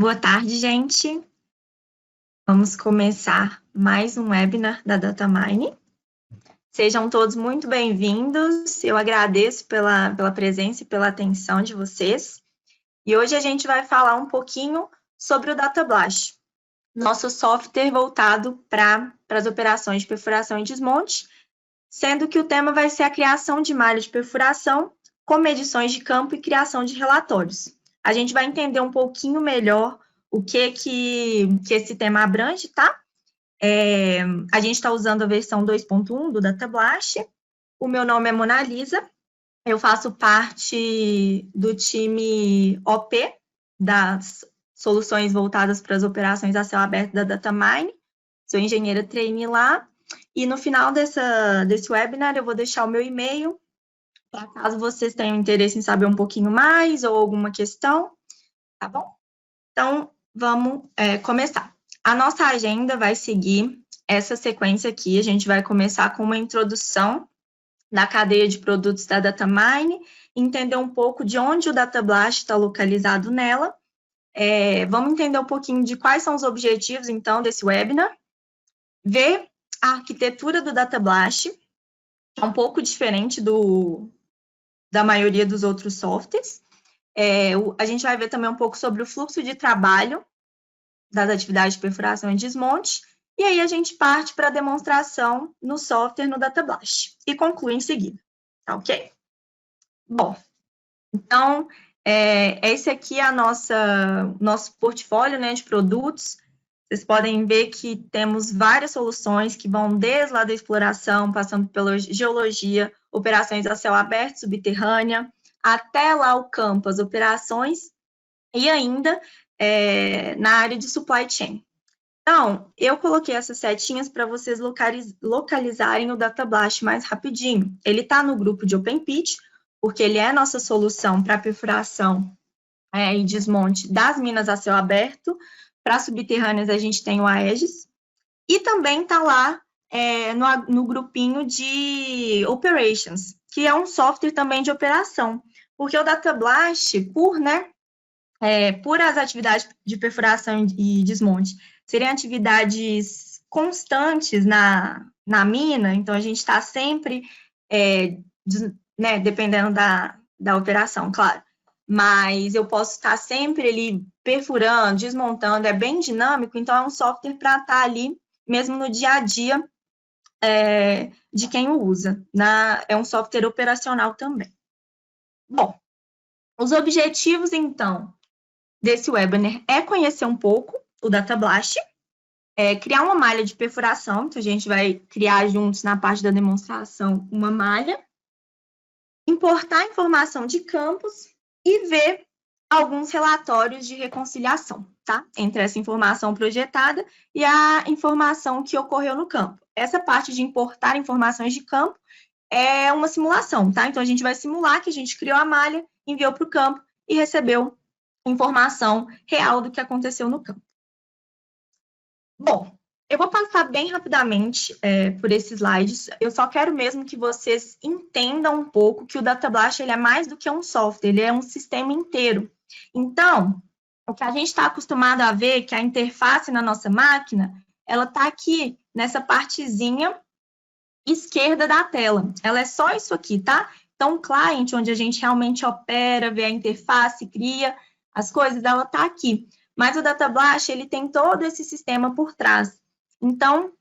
Boa tarde, gente. Vamos começar mais um webinar da Datamine. Sejam todos muito bem-vindos. Eu agradeço pela presença e pela atenção de vocês. E hoje a gente vai falar um pouquinho sobre o DataBlast, nosso software voltado para as operações de perfuração e desmonte, sendo que o tema vai ser a criação de malha de perfuração com medições de campo e criação de relatórios. A gente vai entender um pouquinho melhor o que esse tema abrange, tá? A gente está usando a versão 2.1 do DataBlast. O meu nome é Mona Lisa, eu faço parte do time OP das soluções voltadas para as operações a céu aberto da Datamine. Sou engenheira trainee lá. E no final desse webinar eu vou deixar o meu e-mail, para caso vocês tenham interesse em saber um pouquinho mais ou alguma questão, tá bom? Então, vamos começar. A nossa agenda vai seguir essa sequência aqui. A gente vai começar com uma introdução da cadeia de produtos da Datamine, entender um pouco de onde o DataBlast está localizado nela. Vamos entender um pouquinho de quais são os objetivos, então, desse webinar. Ver a arquitetura do DataBlast, que é um pouco diferente da maioria dos outros softwares. A gente vai ver também um pouco sobre o fluxo de trabalho das atividades de perfuração e desmonte, e aí a gente parte para a demonstração no software no DataBlast, e conclui em seguida, tá ok? Bom, então, esse aqui é nosso portfólio, né, de produtos. Vocês podem ver que temos várias soluções que vão desde lá da exploração, passando pela geologia, operações a céu aberto, subterrânea, até lá o campo, as operações, e ainda na área de supply chain. Então, eu coloquei essas setinhas para vocês localizarem o DataBlast mais rapidinho. Ele está no grupo de OpenPit, porque ele é nossa solução para perfuração e desmonte das minas a céu aberto. Para subterrâneas, a gente tem o Aegis. E também está lá no grupinho de Operations, que é um software também de operação. Porque o DataBlast, por as atividades de perfuração e desmonte serem atividades constantes na mina, então a gente está sempre, dependendo da operação, claro, mas eu posso estar sempre ali perfurando, desmontando, é bem dinâmico, então é um software para estar ali mesmo no dia a dia de quem o usa. É um software operacional também. Bom, os objetivos, então, desse webinar é conhecer um pouco o DataBlast, criar uma malha de perfuração, então a gente vai criar juntos na parte da demonstração uma malha, importar informação de campos e ver alguns relatórios de reconciliação, tá? Entre essa informação projetada e a informação que ocorreu no campo. Essa parte de importar informações de campo é uma simulação, tá? Então a gente vai simular que a gente criou a malha, enviou para o campo e recebeu informação real do que aconteceu no campo. Bom, eu vou passar bem rapidamente por esses slides. Eu só quero mesmo que vocês entendam um pouco que o DataBlast ele é mais do que um software, ele é um sistema inteiro. Então, o que a gente está acostumado a ver, que a interface na nossa máquina, ela está aqui nessa partezinha esquerda da tela. Ela é só isso aqui, tá? Então, o client, onde a gente realmente opera, vê a interface, cria as coisas, ela está aqui. Mas o DataBlast, ele tem todo esse sistema por trás. Então,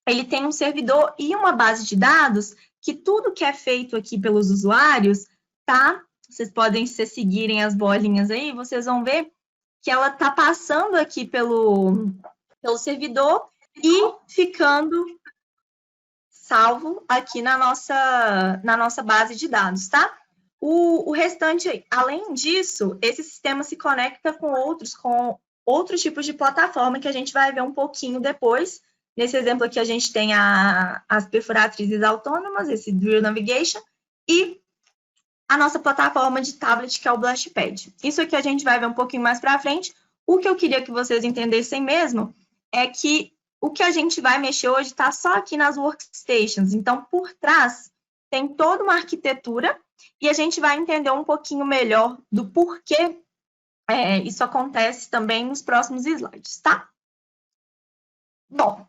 ele tem um servidor e uma base de dados que tudo que é feito aqui pelos usuários, tá? Vocês podem, se seguirem as bolinhas aí, vocês vão ver que ela está passando aqui pelo servidor e ficando salvo aqui na nossa base de dados, tá? O restante, além disso, esse sistema se conecta com outros tipos de plataforma que a gente vai ver um pouquinho depois. Nesse exemplo aqui, a gente tem as perfuratrizes autônomas, esse Drill Navigation, e a nossa plataforma de tablet, que é o BlastPad. Isso aqui a gente vai ver um pouquinho mais para frente. O que eu queria que vocês entendessem mesmo é que o que a gente vai mexer hoje está só aqui nas workstations. Então, por trás, tem toda uma arquitetura e a gente vai entender um pouquinho melhor do porquê Isso acontece também nos próximos slides, tá? Bom,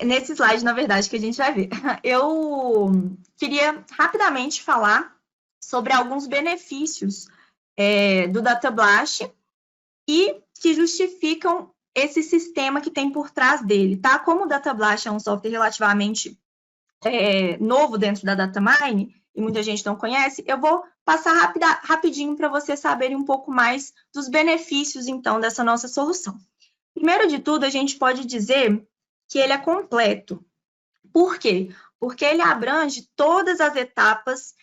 nesse slide, na verdade, que a gente vai ver, eu queria rapidamente falar sobre alguns benefícios do Data Blast e que justificam esse sistema que tem por trás dele, tá? Como o Data Blast é um software relativamente novo dentro da Datamine, e muita gente não conhece, eu vou passar rapidinho para vocês saberem um pouco mais dos benefícios, então, dessa nossa solução. Primeiro de tudo, a gente pode dizer que ele é completo. Por quê? Porque ele abrange todas as etapas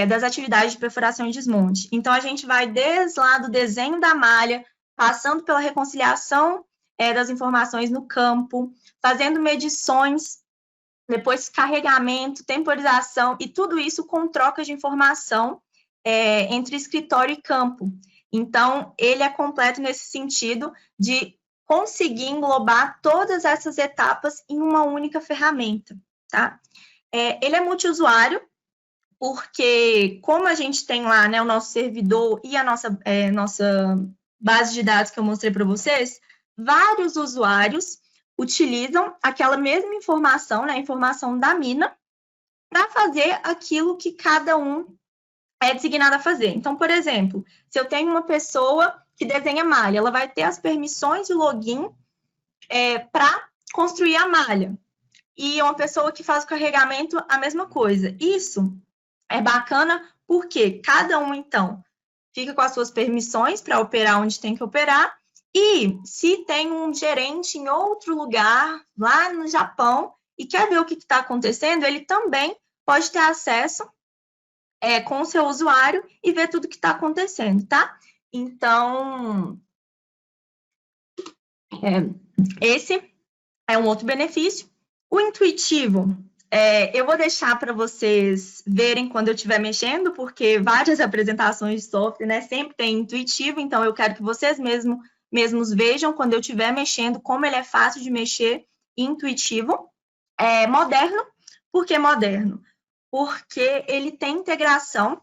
das atividades de perfuração e desmonte. Então, a gente vai desde lá do desenho da malha, passando pela reconciliação das informações no campo, fazendo medições, depois carregamento, temporização, e tudo isso com troca de informação entre escritório e campo. Então, ele é completo nesse sentido de conseguir englobar todas essas etapas em uma única ferramenta, tá? Ele é multiusuário, porque como a gente tem lá, né, o nosso servidor e a nossa base de dados que eu mostrei para vocês, vários usuários utilizam aquela mesma informação, né, a informação da mina, para fazer aquilo que cada um é designado a fazer. Então, por exemplo, se eu tenho uma pessoa que desenha malha, ela vai ter as permissões de login para construir a malha. E uma pessoa que faz o carregamento, a mesma coisa. Isso é bacana porque cada um, então, fica com as suas permissões para operar onde tem que operar. E se tem um gerente em outro lugar, lá no Japão, e quer ver o que está acontecendo, ele também pode ter acesso com o seu usuário e ver tudo que está acontecendo, tá? Então, esse é um outro benefício. O intuitivo, eu vou deixar para vocês verem quando eu estiver mexendo, porque várias apresentações de software, né, sempre tem intuitivo, então eu quero que vocês mesmos vejam quando eu estiver mexendo, como ele é fácil de mexer e intuitivo. Moderno, por que moderno? Porque ele tem integração,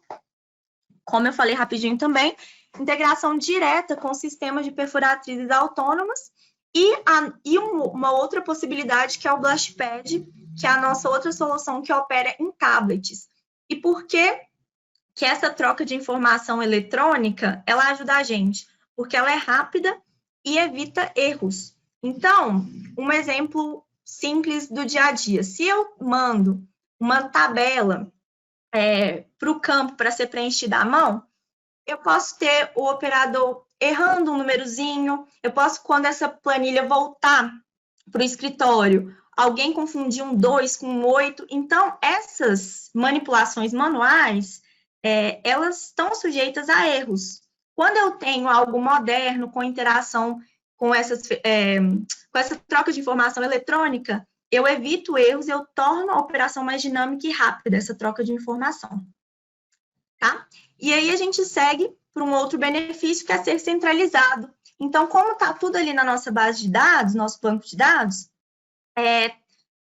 como eu falei rapidinho também, integração direta com sistemas de perfuratrizes autônomas e uma outra possibilidade que é o BlastPad, que é a nossa outra solução que opera em tablets. E por que essa troca de informação eletrônica, ela ajuda a gente? Porque ela é rápida e evita erros. Então, um exemplo simples do dia a dia. Se eu mando uma tabela para o campo para ser preenchida à mão, eu posso ter o operador errando um númerozinho, eu posso, quando essa planilha voltar para o escritório, alguém confundir um 2 com um 8. Então, essas manipulações manuais, elas estão sujeitas a erros. Quando eu tenho algo moderno, com interação com essa troca de informação eletrônica, eu evito erros, eu torno a operação mais dinâmica e rápida, essa troca de informação. Tá? E aí a gente segue para um outro benefício, que é ser centralizado. Então, como está tudo ali na nossa base de dados, nosso banco de dados,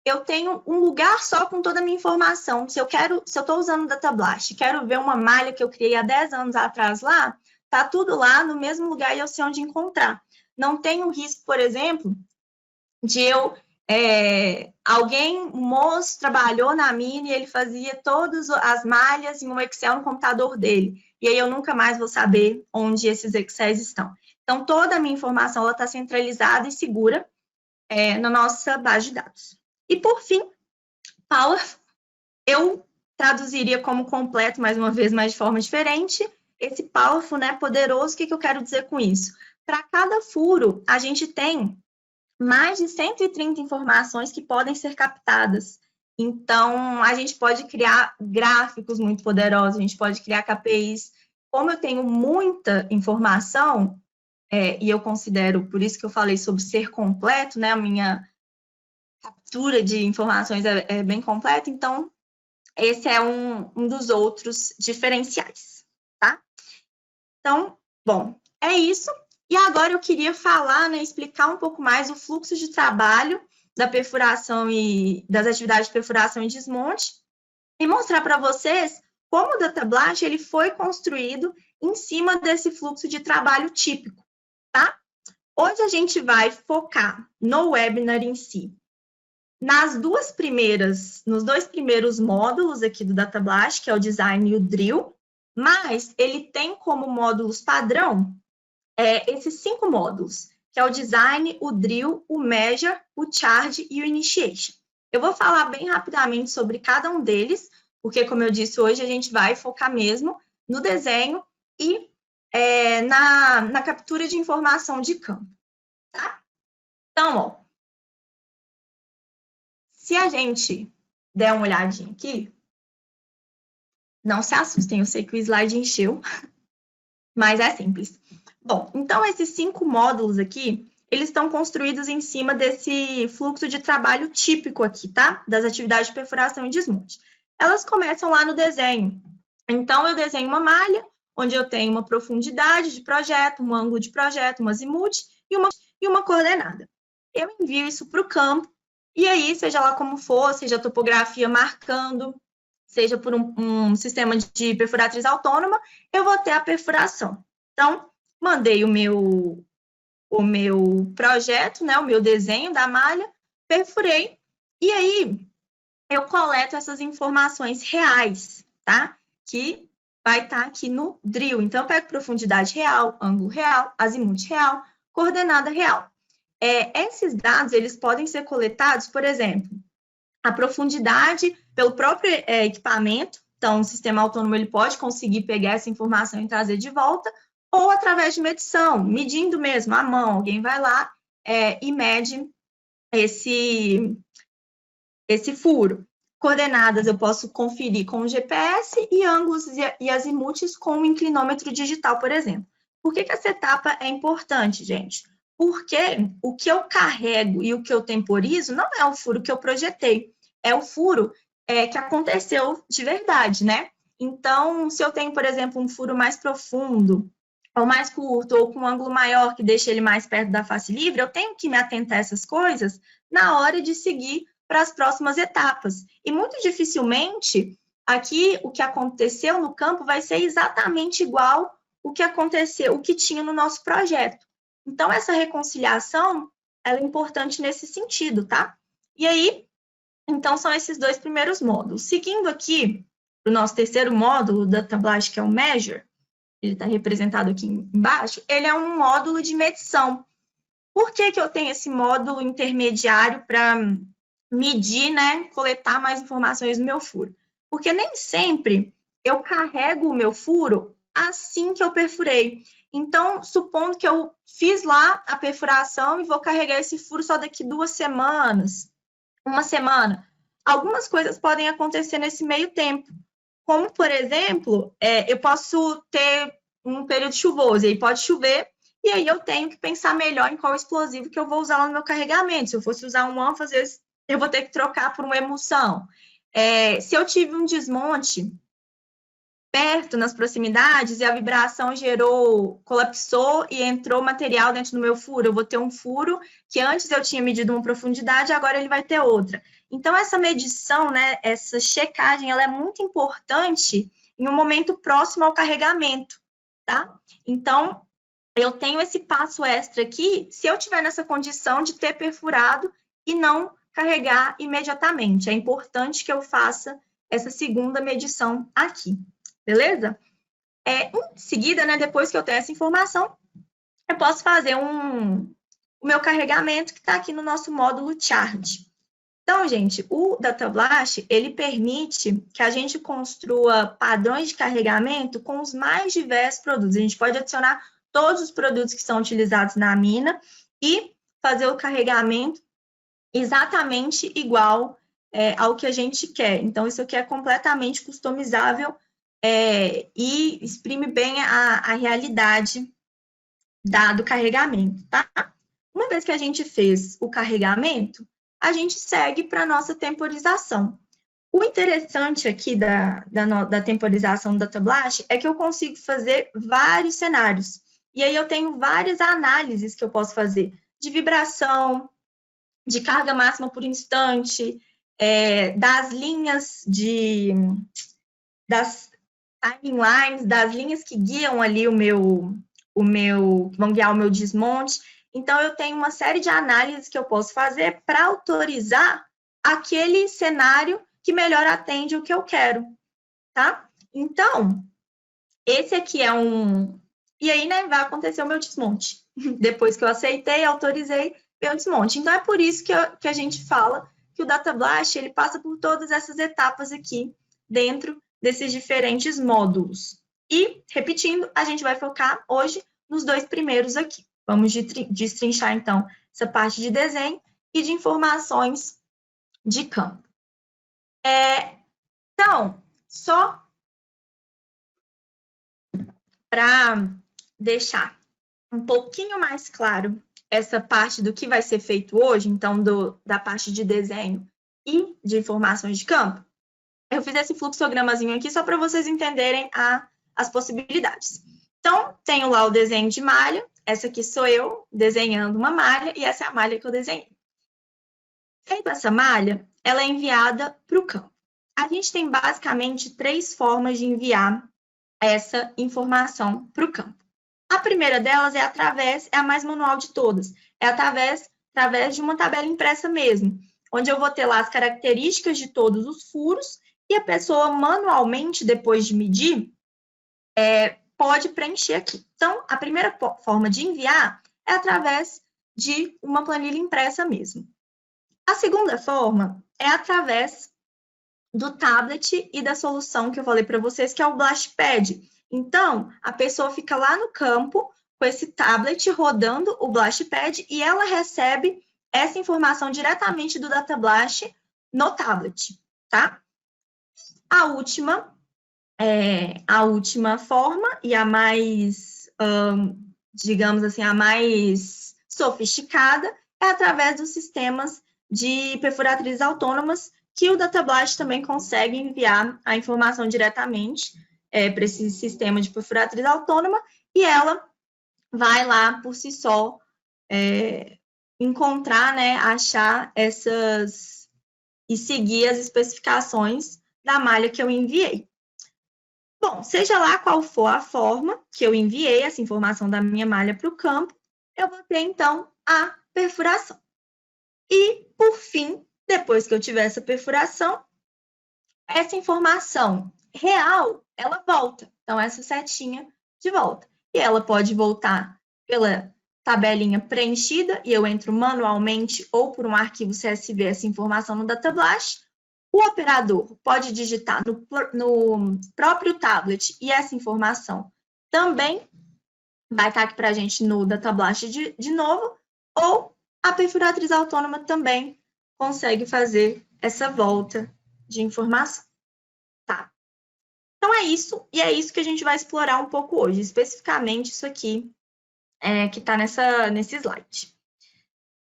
eu tenho um lugar só com toda a minha informação. Se eu estou usando o Data Blast, quero ver uma malha que eu criei há 10 anos atrás lá, está tudo lá no mesmo lugar e eu sei onde encontrar. Não tem o risco, por exemplo, de alguém, um moço, trabalhou na mina e ele fazia todas as malhas em um Excel no computador dele. E aí eu nunca mais vou saber onde esses Excels estão. Então, toda a minha informação está centralizada e segura na nossa base de dados. E, por fim, Powerful, eu traduziria como completo, mais uma vez, mas de forma diferente. Esse Powerful, né, poderoso, o que eu quero dizer com isso? Para cada furo, a gente tem mais de 130 informações que podem ser captadas. Então, a gente pode criar gráficos muito poderosos, a gente pode criar KPIs. Como eu tenho muita informação, e eu considero, por isso que eu falei sobre ser completo, né, a minha captura de informações é bem completa, então, esse é um dos outros diferenciais, tá? Então, bom, é isso. E agora eu queria falar, né, explicar um pouco mais o fluxo de trabalho da perfuração e das atividades de perfuração e desmonte e mostrar para vocês como o Data Blast ele foi construído em cima desse fluxo de trabalho típico, tá? Hoje a gente vai focar no webinar em si, nos dois primeiros módulos aqui do Data Blast, que é o Design e o Drill, mas ele tem como módulos padrão esses 5 módulos, que é o Design, o Drill, o Measure, o Charge e o Initiation. Eu vou falar bem rapidamente sobre cada um deles, porque, como eu disse, hoje a gente vai focar mesmo no desenho e na captura de informação de campo, tá? Então, ó, se a gente der uma olhadinha aqui, não se assustem, eu sei que o slide encheu, mas é simples. Bom, então esses 5 módulos aqui, eles estão construídos em cima desse fluxo de trabalho típico aqui, tá? Das atividades de perfuração e desmonte. Elas começam lá no desenho. Então, eu desenho uma malha, onde eu tenho uma profundidade de projeto, um ângulo de projeto, um azimuth e uma coordenada. Eu envio isso para o campo, e aí, seja lá como for, seja a topografia marcando, seja por um sistema de perfuratriz autônoma, eu vou ter a perfuração. Então, mandei o meu projeto, né, o meu desenho da malha, perfurei, e aí eu coleto essas informações reais, tá? Que vai estar aqui no drill. Então, eu pego profundidade real, ângulo real, azimuth real, coordenada real. Esses dados, eles podem ser coletados, por exemplo, a profundidade pelo próprio equipamento, então o sistema autônomo ele pode conseguir pegar essa informação e trazer de volta, ou através de medição, medindo mesmo à mão, alguém vai lá e mede esse furo. Coordenadas eu posso conferir com o GPS e ângulos e azimuths com o inclinômetro digital, por exemplo. Por que essa etapa é importante, gente? Porque o que eu carrego e o que eu temporizo não é o furo que eu projetei, é o furo que aconteceu de verdade, né? Então, se eu tenho, por exemplo, um furo mais profundo, ou mais curto, ou com um ângulo maior que deixa ele mais perto da face livre, eu tenho que me atentar a essas coisas na hora de seguir para as próximas etapas. E muito dificilmente, aqui, o que aconteceu no campo vai ser exatamente igual o que aconteceu, o que tinha no nosso projeto. Então, essa reconciliação, ela é importante nesse sentido, tá? E aí, então, são esses 2 primeiros módulos. Seguindo aqui, o nosso terceiro módulo da Data Blast, que é o Measure, ele está representado aqui embaixo, ele é um módulo de medição. Por que eu tenho esse módulo intermediário para medir, né, coletar mais informações do meu furo? Porque nem sempre eu carrego o meu furo assim que eu perfurei. Então, supondo que eu fiz lá a perfuração e vou carregar esse furo só daqui 2 semanas, 1 semana, algumas coisas podem acontecer nesse meio tempo. Como, por exemplo, eu posso ter um período chuvoso, e aí pode chover, e aí eu tenho que pensar melhor em qual explosivo que eu vou usar lá no meu carregamento. Se eu fosse usar um ânfase, às vezes eu vou ter que trocar por uma emulsão. Se eu tive um desmonte perto, nas proximidades, e a vibração colapsou e entrou material dentro do meu furo, eu vou ter um furo que antes eu tinha medido uma profundidade, agora ele vai ter outra. Então, essa medição, né, essa checagem, ela é muito importante em um momento próximo ao carregamento, tá? Então, eu tenho esse passo extra aqui, se eu tiver nessa condição de ter perfurado e não carregar imediatamente. É importante que eu faça essa segunda medição aqui, beleza? Em seguida, né, depois que eu tenho essa informação, eu posso fazer o meu carregamento que está aqui no nosso módulo Charge. Então, gente, o Data Blast, ele permite que a gente construa padrões de carregamento com os mais diversos produtos. A gente pode adicionar todos os produtos que são utilizados na mina e fazer o carregamento exatamente igual ao que a gente quer. Então, isso aqui é completamente customizável e exprime bem a realidade do carregamento, tá? Uma vez que a gente fez o carregamento, a gente segue para a nossa temporização. O interessante aqui da temporização do Data Blast é que eu consigo fazer vários cenários. E aí eu tenho várias análises que eu posso fazer de vibração, de carga máxima por instante, das linhas das timelines das linhas que guiam ali que vão guiar o meu desmonte. Então, eu tenho uma série de análises que eu posso fazer para autorizar aquele cenário que melhor atende o que eu quero, tá? Então, esse aqui é um... E aí, né, vai acontecer o meu desmonte. Depois que eu aceitei, autorizei, vem o desmonte. Então, é por isso que a gente fala que o Data Blast, ele passa por todas essas etapas aqui, dentro desses diferentes módulos. E, repetindo, a gente vai focar hoje nos 2 primeiros aqui. Vamos destrinchar, então, essa parte de desenho e de informações de campo. Então, só para deixar um pouquinho mais claro essa parte do que vai ser feito hoje, então, da parte de desenho e de informações de campo, eu fiz esse fluxogramazinho aqui só para vocês entenderem as possibilidades. Então, tenho lá o desenho de malha, essa aqui sou eu desenhando uma malha, e essa é a malha que eu desenhei. Feita essa malha, ela é enviada para o campo. A gente tem basicamente 3 formas de enviar essa informação para o campo. A primeira delas é a mais manual de todas, é através de uma tabela impressa mesmo, onde eu vou ter lá as características de todos os furos e a pessoa manualmente, depois de medir, pode preencher aqui. Então, a primeira forma de enviar é através de uma planilha impressa mesmo. A segunda forma é através do tablet e da solução que eu falei para vocês, que é o Blastpad. Então, a pessoa fica lá no campo com esse tablet rodando o Blastpad e ela recebe essa informação diretamente do Data Blast no tablet, tá? A última forma e a mais, digamos assim, a mais sofisticada é através dos sistemas de perfuratrizes autônomas, que o Data Blast também consegue enviar a informação diretamente para esse sistema de perfuratriz autônoma, e ela vai lá por si só encontrar, né, achar essas e seguir as especificações da malha que eu enviei. Bom, seja lá qual for a forma que eu enviei essa informação da minha malha para o campo, eu vou ter, então, a perfuração. E, por fim, depois que eu tiver essa perfuração, essa informação real, ela volta. Então, essa setinha de volta. E ela pode voltar pela tabelinha preenchida, e eu entro manualmente ou por um arquivo CSV essa informação no Data Blast. O operador pode digitar no próprio tablet e essa informação também vai estar aqui para a gente no Data Blast de novo, ou a perfuratriz autônoma também consegue fazer essa volta de informação. Tá? Então, é isso, e é isso que a gente vai explorar um pouco hoje, especificamente isso aqui que está nesse slide.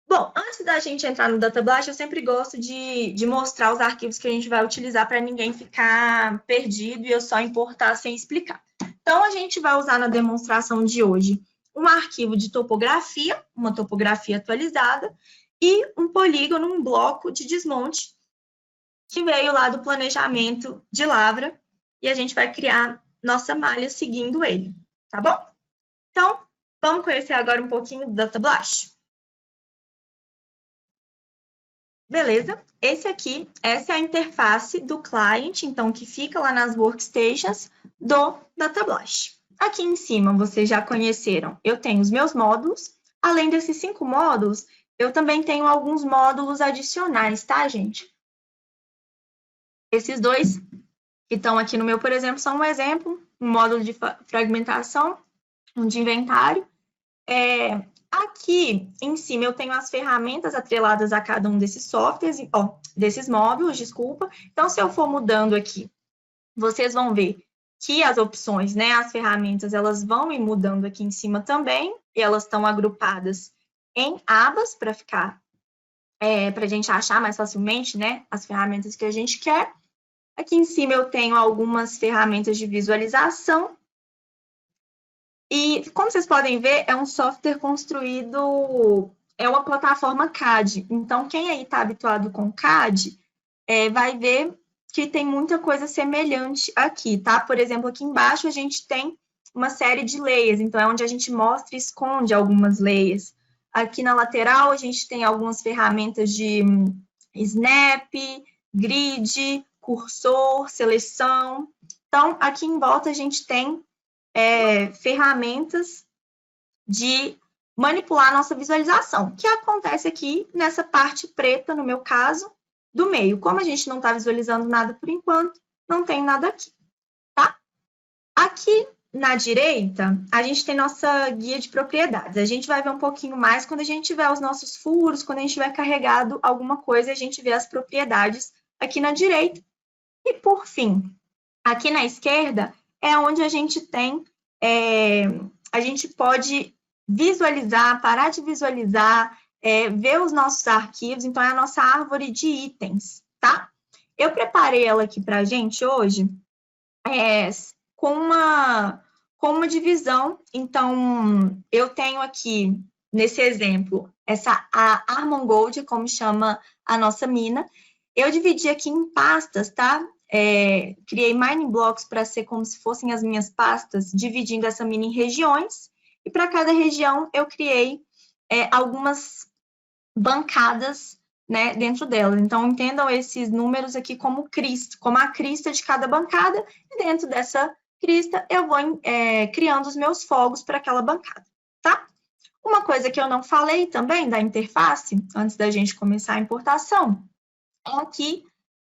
Bom, antes da gente entrar no Data Blast, eu sempre gosto de mostrar os arquivos que a gente vai utilizar para ninguém ficar perdido e eu só importar sem explicar. Então, a gente vai usar na demonstração de hoje um arquivo de topografia, uma topografia atualizada, e um polígono, um bloco de desmonte, que veio lá do planejamento de Lavra, e a gente vai criar nossa malha seguindo ele, tá bom? Então, vamos conhecer agora um pouquinho do Data Blast? Beleza? Essa é a interface do client, então, que fica lá nas workstations do Data Blast. Aqui em cima, vocês já conheceram, eu tenho os meus módulos. Além desses 5 módulos, eu também tenho alguns módulos adicionais, tá, gente? Esses 2 que estão aqui no meu, por exemplo, são um exemplo, um módulo de fragmentação, um de inventário. Aqui em cima eu tenho as ferramentas atreladas a cada um desses softwares, desses módulos, desculpa. Então, se eu for mudando aqui, vocês vão ver que as opções, né, as ferramentas, elas vão ir mudando aqui em cima também, e elas estão agrupadas em abas para ficar, para a gente achar mais facilmente, né, as ferramentas que a gente quer. Aqui em cima eu tenho algumas ferramentas de visualização. E, como vocês podem ver, é um software construído, é uma plataforma CAD. Então, quem aí está habituado com CAD, vai ver que tem muita coisa semelhante aqui, tá? Por exemplo, aqui embaixo a gente tem uma série de layers, então é onde a gente mostra e esconde algumas layers. Aqui na lateral a gente tem algumas ferramentas de snap, grid, cursor, seleção. Então, aqui em volta a gente tem ferramentas de manipular a nossa visualização, que acontece aqui nessa parte preta, no meu caso, do meio. Como a gente não está visualizando nada por enquanto, não tem nada aqui, tá? Aqui na direita, a gente tem nossa guia de propriedades. A gente vai ver um pouquinho mais quando a gente tiver os nossos furos, quando a gente tiver carregado alguma coisa, a gente vê as propriedades aqui na direita. E, por fim, aqui na esquerda é onde a gente tem, a gente pode visualizar, parar de visualizar, ver os nossos arquivos, então é a nossa árvore de itens, tá? Eu preparei ela aqui para a gente hoje com uma divisão, então eu tenho aqui, nesse exemplo, a Armon Gold, como chama a nossa mina, eu dividi aqui em pastas, tá? Criei mining blocks para ser como se fossem as minhas pastas, dividindo essa mina em regiões, e para cada região eu criei algumas bancadas, né, dentro dela. Então, entendam esses números aqui como a crista de cada bancada, e dentro dessa crista eu vou criando os meus fogos para aquela bancada, tá? Uma coisa que eu não falei também da interface, antes da gente começar a importação, é aqui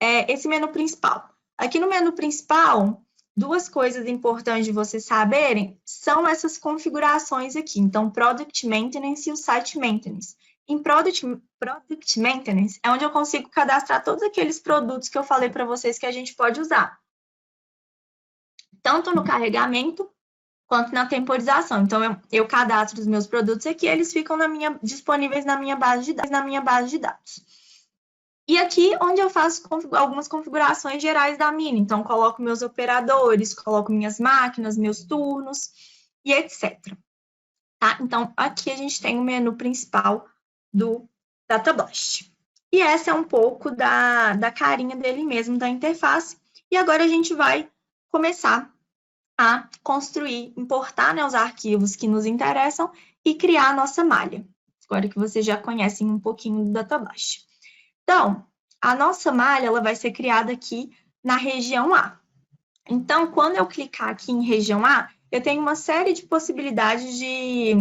esse menu principal. Aqui no menu principal, duas coisas importantes de vocês saberem são essas configurações aqui. Então, Product Maintenance e o Site Maintenance. Em Product Maintenance é onde eu consigo cadastrar todos aqueles produtos que eu falei para vocês que a gente pode usar. Tanto no carregamento quanto na temporização. Então, eu cadastro os meus produtos aqui, eles ficam disponíveis na minha base de dados. E aqui, onde eu faço algumas configurações gerais da mina. Então, coloco meus operadores, coloco minhas máquinas, meus turnos e etc. Tá? Então, aqui a gente tem o menu principal do DataBlast. E essa é um pouco da carinha dele mesmo, da interface. E agora a gente vai começar a construir, importar, né, os arquivos que nos interessam e criar a nossa malha. Agora que vocês já conhecem um pouquinho do DataBlast. Então, a nossa malha ela vai ser criada aqui na região A. Então, quando eu clicar aqui em região A, eu tenho uma série de possibilidades de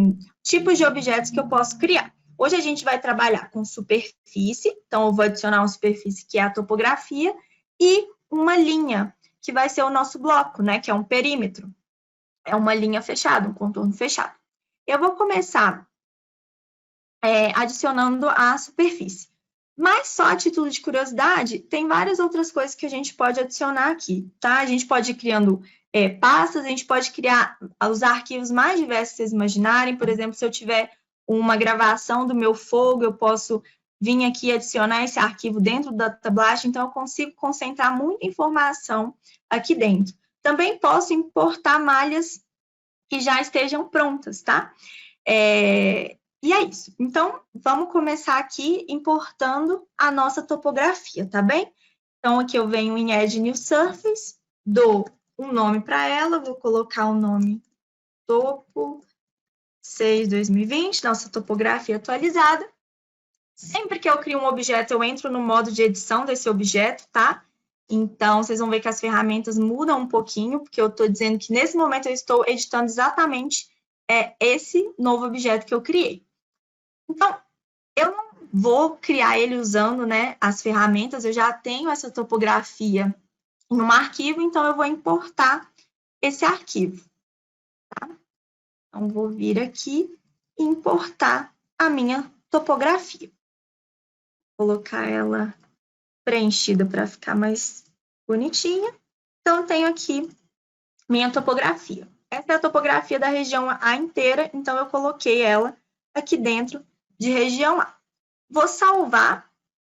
tipos de objetos que eu posso criar. Hoje a gente vai trabalhar com superfície, então eu vou adicionar uma superfície que é a topografia e uma linha, que vai ser o nosso bloco, né, que é um perímetro. É uma linha fechada, um contorno fechado. Eu vou começar adicionando a superfície. Mas só a título de curiosidade, tem várias outras coisas que a gente pode adicionar aqui, tá? A gente pode ir criando pastas, a gente pode criar os arquivos mais diversos que vocês imaginarem. Por exemplo, se eu tiver uma gravação do meu fogo, eu posso vir aqui e adicionar esse arquivo dentro do DataBlast, então eu consigo concentrar muita informação aqui dentro. Também posso importar malhas que já estejam prontas, tá? E é isso. Então, vamos começar aqui importando a nossa topografia, tá bem? Então, aqui eu venho em Add New Surface, dou um nome para ela, vou colocar o nome Topo 6 2020, nossa topografia atualizada. Sempre que eu crio um objeto, eu entro no modo de edição desse objeto, tá? Então, vocês vão ver que as ferramentas mudam um pouquinho, porque eu estou dizendo que nesse momento eu estou editando exatamente esse novo objeto que eu criei. Então, eu não vou criar ele usando, né, as ferramentas, eu já tenho essa topografia em um arquivo, então eu vou importar esse arquivo. Tá? Então, vou vir aqui e importar a minha topografia. Vou colocar ela preenchida para ficar mais bonitinha. Então, eu tenho aqui minha topografia. Essa é a topografia da região A inteira, então eu coloquei ela aqui dentro de região A. Vou salvar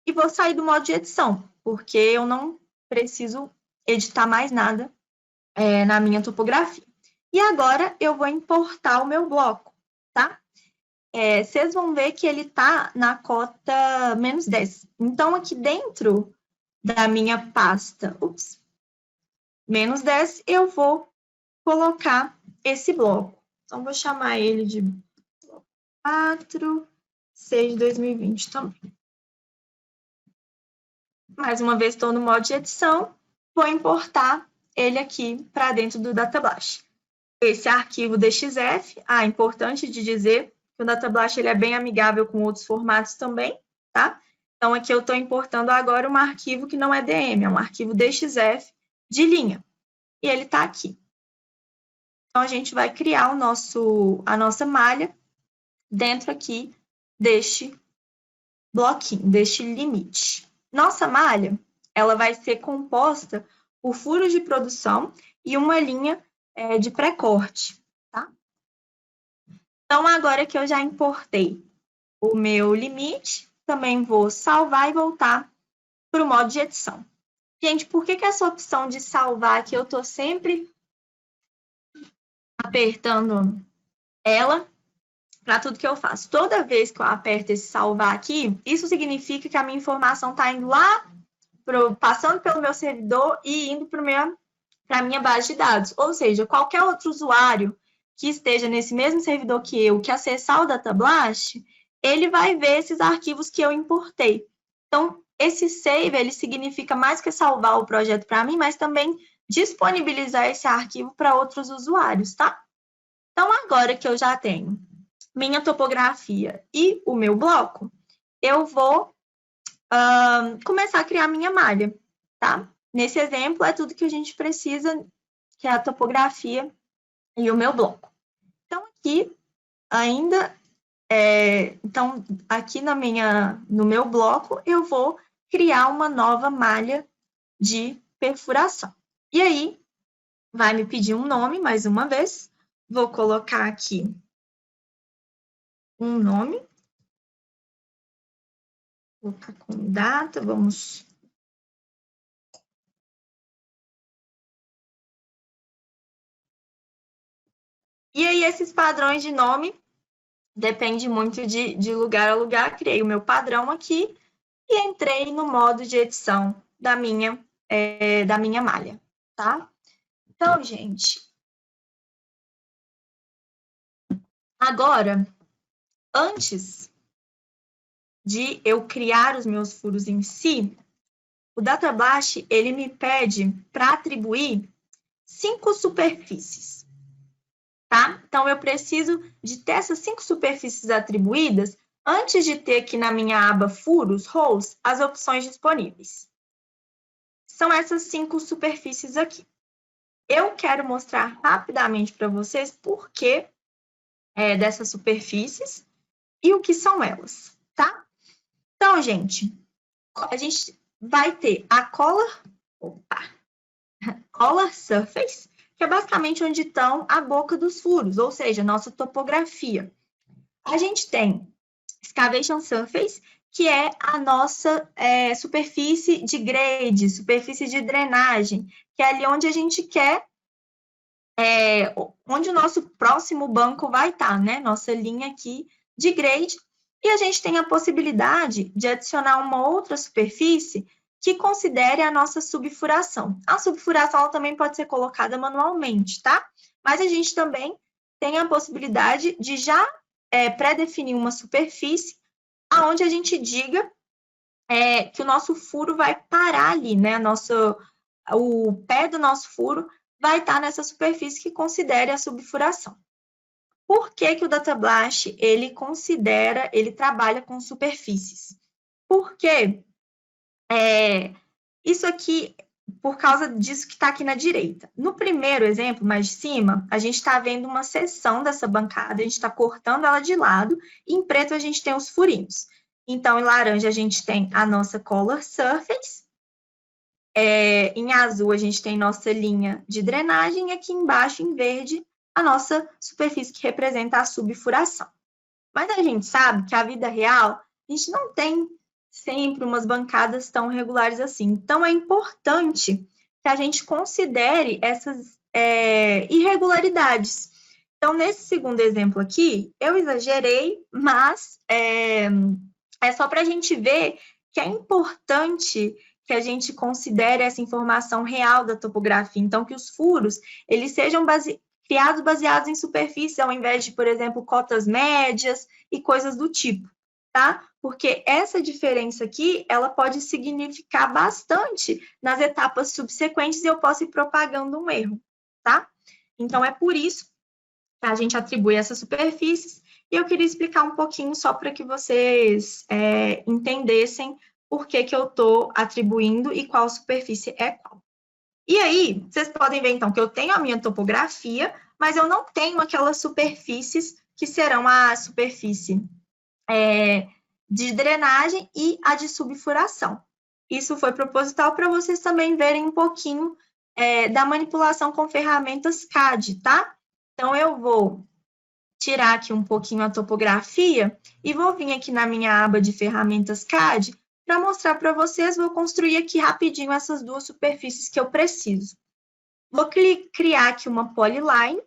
e vou sair do modo de edição, porque eu não preciso editar mais nada na minha topografia. E agora eu vou importar o meu bloco, tá? Vocês vão ver que ele está na cota -10. Então, aqui dentro da minha pasta, menos 10, eu vou colocar esse bloco. Então, vou chamar ele de 4, 6 de 2020 também. Mais uma vez, estou no modo de edição, vou importar ele aqui para dentro do Datablast. Esse arquivo DXF, importante de dizer que o Datablast ele é bem amigável com outros formatos também, tá? Então, aqui eu estou importando agora um arquivo que não é DM, é um arquivo DXF de linha. E ele está aqui. Então, a gente vai criar a nossa malha dentro aqui deste bloquinho, deste limite. Nossa malha, ela vai ser composta por furos de produção e uma linha de pré-corte, tá? Então, agora que eu já importei o meu limite, também vou salvar e voltar para o modo de edição. Gente, por que essa opção de salvar aqui eu estou sempre apertando ela para tudo que eu faço? Toda vez que eu aperto esse salvar aqui, isso significa que a minha informação está indo lá, passando pelo meu servidor e indo para a minha base de dados. Ou seja, qualquer outro usuário que esteja nesse mesmo servidor que eu, que acessar o Datablast, ele vai ver esses arquivos que eu importei. Então, esse save, ele significa mais que salvar o projeto para mim, mas também disponibilizar esse arquivo para outros usuários, tá? Então, agora que eu já tenho minha topografia e o meu bloco, eu vou começar a criar minha malha, tá? Nesse exemplo, é tudo que a gente precisa, que é a topografia e o meu bloco. Então, aqui, então, aqui no meu bloco, eu vou criar uma nova malha de perfuração. E aí, vai me pedir um nome, mais uma vez. Vou colocar aqui um nome. Vou colocar com data, vamos... E aí, esses padrões de nome, depende muito de lugar a lugar. Criei o meu padrão aqui e entrei no modo de edição da minha malha, tá? Então, gente, agora, antes de eu criar os meus furos em si, o Datablast, ele me pede para atribuir 5 superfícies, tá? Então, eu preciso de ter essas 5 superfícies atribuídas antes de ter aqui na minha aba Furos, Roles, as opções disponíveis. São essas 5 superfícies aqui. Eu quero mostrar rapidamente para vocês por que dessas superfícies e o que são elas, tá? Então, gente, a gente vai ter a Color Surface, que é basicamente onde estão a boca dos furos, ou seja, nossa topografia. A gente tem Excavation Surface, que é a nossa superfície de grade, superfície de drenagem, que é ali onde a gente quer, onde o nosso próximo banco vai estar, né? Nossa linha aqui de grade. E a gente tem a possibilidade de adicionar uma outra superfície que considere a nossa subfuração. A subfuração ela também pode ser colocada manualmente, tá? Mas a gente também tem a possibilidade de já pré-definir uma superfície aonde a gente diga que o nosso furo vai parar ali, né? O pé do nosso furo vai estar nessa superfície que considere a subfuração. Por que o Datablast, ele trabalha com superfícies? Porque isso aqui, por causa disso que está aqui na direita. No primeiro exemplo, mais de cima, a gente está vendo uma seção dessa bancada, a gente está cortando ela de lado, e em preto a gente tem os furinhos. Então, em laranja a gente tem a nossa Color Surface, em azul a gente tem nossa linha de drenagem, e aqui embaixo, em verde, a nossa superfície que representa a subfuração. Mas a gente sabe que a vida real, a gente não tem sempre umas bancadas tão regulares assim. Então, é importante que a gente considere essas irregularidades. Então, nesse segundo exemplo aqui, eu exagerei, mas é só para a gente ver que é importante que a gente considere essa informação real da topografia. Então, que os furos, eles sejam criados baseados em superfície, ao invés de, por exemplo, cotas médias e coisas do tipo, tá? Porque essa diferença aqui, ela pode significar bastante nas etapas subsequentes e eu posso ir propagando um erro, tá? Então, é por isso que a gente atribui essas superfícies e eu queria explicar um pouquinho só para que vocês entendessem por que eu estou atribuindo e qual superfície é qual. E aí, vocês podem ver, então, que eu tenho a minha topografia, mas eu não tenho aquelas superfícies que serão a superfície de drenagem e a de subfuração. Isso foi proposital para vocês também verem um pouquinho da manipulação com ferramentas CAD, tá? Então, eu vou tirar aqui um pouquinho a topografia e vou vir aqui na minha aba de ferramentas CAD para mostrar para vocês, vou construir aqui rapidinho essas duas superfícies que eu preciso. Vou criar aqui uma polyline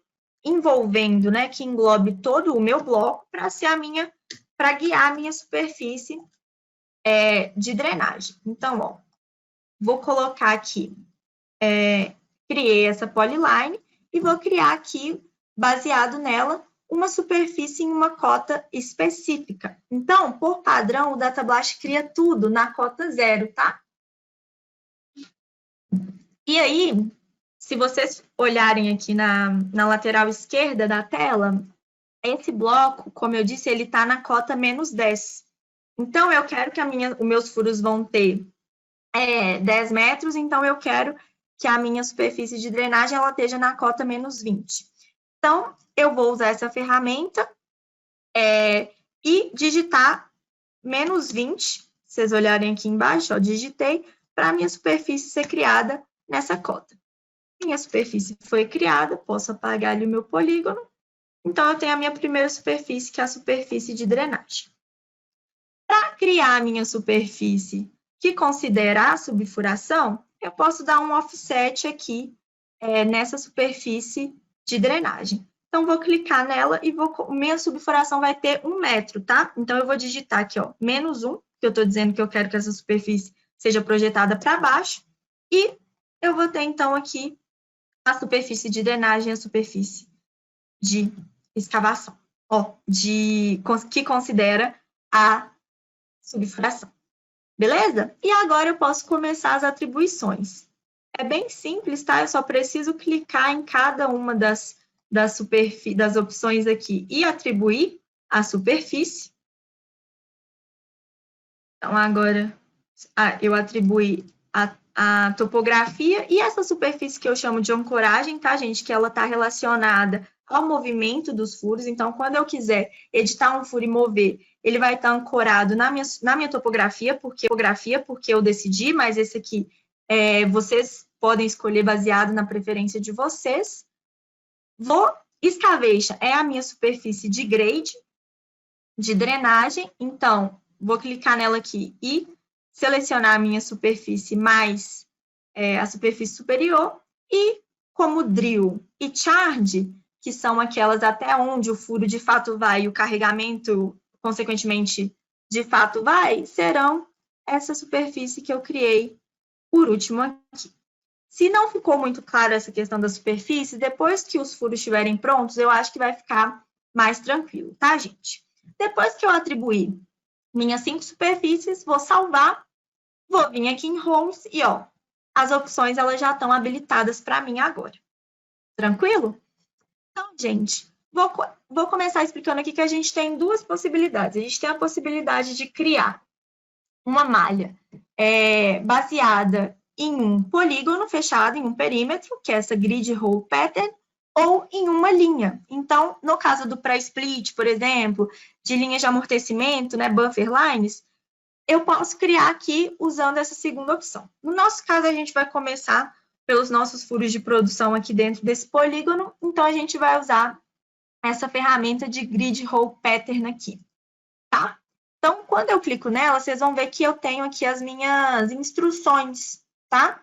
envolvendo, né, que englobe todo o meu bloco para guiar a minha superfície de drenagem. Então, ó, vou colocar aqui, criei essa polyline e vou criar aqui, baseado nela, uma superfície em uma cota específica. Então, por padrão, o DataBlast cria tudo na cota 0, tá? E aí, se vocês olharem aqui na lateral esquerda da tela, esse bloco, como eu disse, ele está na cota -10. Então, eu quero que os meus furos vão ter 10 metros, então eu quero que a minha superfície de drenagem ela esteja na cota -20. Então, eu vou usar essa ferramenta e digitar -20, se vocês olharem aqui embaixo, ó, digitei, para a minha superfície ser criada nessa cota. Minha superfície foi criada, posso apagar ali o meu polígono. Então, eu tenho a minha primeira superfície, que é a superfície de drenagem. Para criar a minha superfície que considera a subfuração, eu posso dar um offset aqui nessa superfície de drenagem. Então, vou clicar nela e minha subfuração vai ter 1 metro, tá? Então, eu vou digitar aqui, ó, -1, que eu estou dizendo que eu quero que essa superfície seja projetada para baixo. E eu vou ter, então, aqui a superfície de drenagem e a superfície de escavação, que considera a subfuração. Beleza? E agora eu posso começar as atribuições. É bem simples, tá? Eu só preciso clicar em cada uma das opções aqui e atribuir a superfície. Então, agora eu atribuí a topografia e essa superfície que eu chamo de ancoragem, tá, gente? Que ela está relacionada ao movimento dos furos. Então, quando eu quiser editar um furo e mover, ele vai estar ancorado na minha topografia, porque eu decidi, mas esse aqui vocês podem escolher baseado na preferência de vocês. Excavation é a minha superfície de grade, de drenagem. Então, vou clicar nela aqui e selecionar a minha superfície mais a superfície superior. E como drill e charge, que são aquelas até onde o furo de fato vai e o carregamento, consequentemente, de fato vai, serão essa superfície que eu criei por último aqui. Se não ficou muito claro essa questão da superfície, depois que os furos estiverem prontos, eu acho que vai ficar mais tranquilo, tá, gente? Depois que eu atribuir minhas 5 superfícies, vou salvar, vou vir aqui em Roles e, ó, as opções elas já estão habilitadas para mim agora. Tranquilo? Então, gente, vou começar explicando aqui que a gente tem duas possibilidades. A gente tem a possibilidade de criar uma malha baseada em um polígono fechado, em um perímetro, que é essa grid hole pattern, ou em uma linha. Então, no caso do pré-split, por exemplo, de linhas de amortecimento, né, buffer lines, eu posso criar aqui usando essa segunda opção. No nosso caso, a gente vai começar pelos nossos furos de produção aqui dentro desse polígono, então a gente vai usar essa ferramenta de grid hole pattern aqui, tá? Então, quando eu clico nela, vocês vão ver que eu tenho aqui as minhas instruções, tá?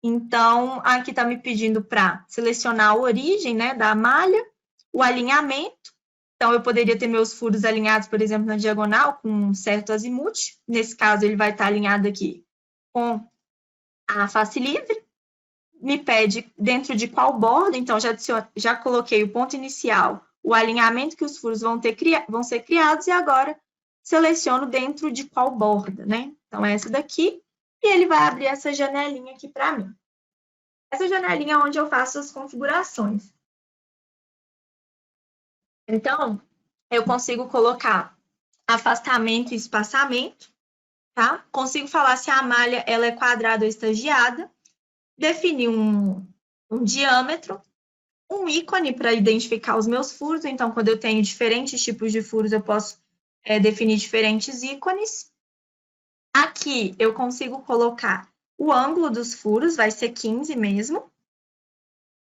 Então, aqui está me pedindo para selecionar a origem, né, da malha, o alinhamento. Então, eu poderia ter meus furos alinhados, por exemplo, na diagonal, com um certo azimuth. Nesse caso, ele vai estar alinhado aqui com a face livre, me pede dentro de qual borda, então já coloquei o ponto inicial, o alinhamento que os furos vão ser criados, e agora seleciono dentro de qual borda, né? Então, é essa daqui, e ele vai abrir essa janelinha aqui para mim. Essa janelinha é onde eu faço as configurações. Então, eu consigo colocar afastamento e espaçamento, tá? Consigo falar se a malha ela é quadrada ou estagiada, definir um diâmetro, um ícone para identificar os meus furos. Então, quando eu tenho diferentes tipos de furos, eu posso definir diferentes ícones. Aqui, eu consigo colocar o ângulo dos furos, vai ser 15 mesmo.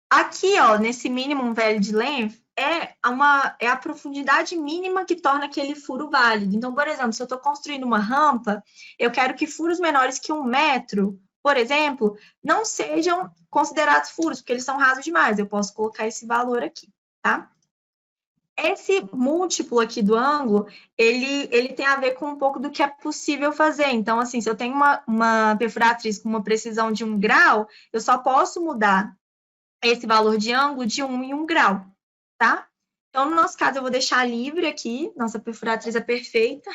Aqui, ó, nesse minimum valid length, é a profundidade mínima que torna aquele furo válido. Então, por exemplo, se eu estou construindo uma rampa, eu quero que furos menores que 1 metro, por exemplo, não sejam considerados furos, porque eles são rasos demais. Eu posso colocar esse valor aqui, tá? Esse múltiplo aqui do ângulo, ele tem a ver com um pouco do que é possível fazer. Então, assim, se eu tenho uma perfuratriz com uma precisão de 1 grau, eu só posso mudar esse valor de ângulo de 1 em 1 grau, tá? Então, no nosso caso, eu vou deixar livre aqui, nossa perfuratriz é perfeita,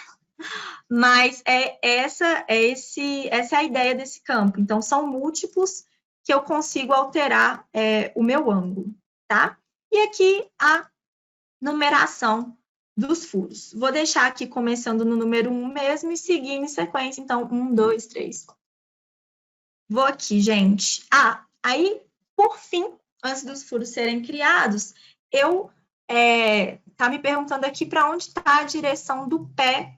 mas essa é a ideia desse campo. Então, são múltiplos que eu consigo alterar o meu ângulo, tá? E aqui a numeração dos furos. Vou deixar aqui começando no número 1 mesmo e seguindo em sequência. Então, 1, 2, 3. Vou aqui, gente. Aí, por fim, antes dos furos serem criados, tá me perguntando aqui para onde está a direção do pé